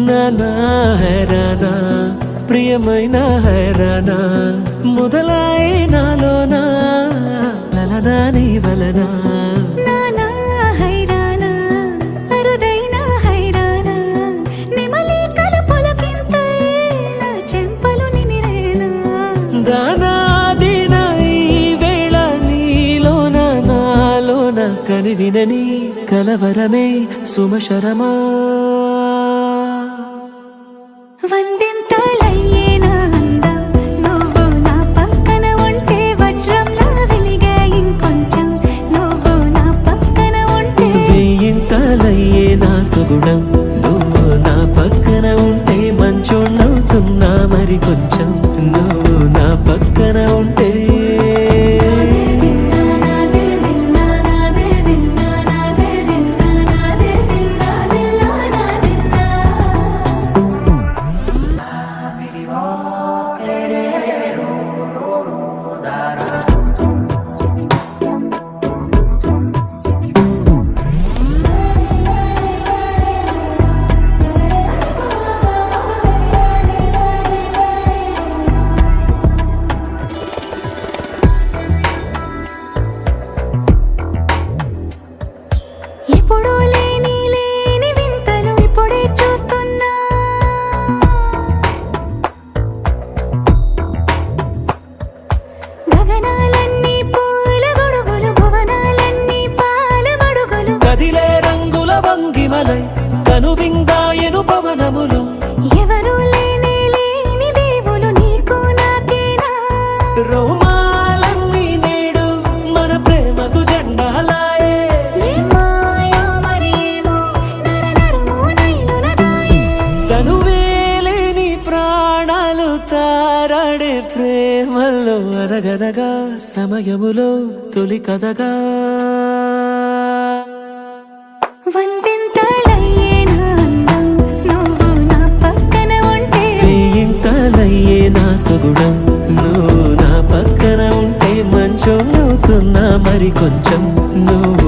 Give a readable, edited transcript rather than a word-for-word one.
నానా హైరానా ప్రియమైన హైరానా మొదలాయి నాలోనా వలనా నీ వలనా నానా హైరానా అరుదైన హైరానా నిమలి కలుపులకింతై నా చెంపలు నిమిరేనా దానాదిన ఈ వేళ నీలోన నాలోన కనివినని కలవరమే సుమశరమా వందింతలయ్యేనా అందం నువ్వు నా పక్కన ఉంటే వజ్రంలా వెలిగే ఇంకొంచెం నువ్వు నా పక్కన ఉంటే వేయింతలయ్యే నా సుగుణం నువ్వు నా పక్కన ఉంటే మంచోళ్ళవుతున్నా మరి కొంచెం నువ్వు నా పక్కన ఉంటే ఎప్పుడూ లేని వింతలు ఇప్పుడే చూస్తున్నా గగనాలన్నీ పూల గొడుగులు భువనాలన్నీ పాల మడుగులు కదిలే రంగుల వంగిమలై కనువిందాయను పవనములు ఎవరూ లేని దేవులు నీకు నాకేనా రోమాలన్నీ నేడు మన ప్రేమకు జెండాలాయే ఏమాయో మరి ఏమో నరనరమో నైలునదాయే తనువేలేని ప్రాణాలు తారాడే ప్రేమల్లో అరగరగా సమయములో తొలి కథగా వందింతలయ్యేనా అందం నువ్వు నా పక్కన ఉంటే వేయింతలయ్యే నా సుగుణం నువ్వు నా పక్కన ఉంటే మంచోళ్ళవుతున్నా మరి కొంచెం నువ్వు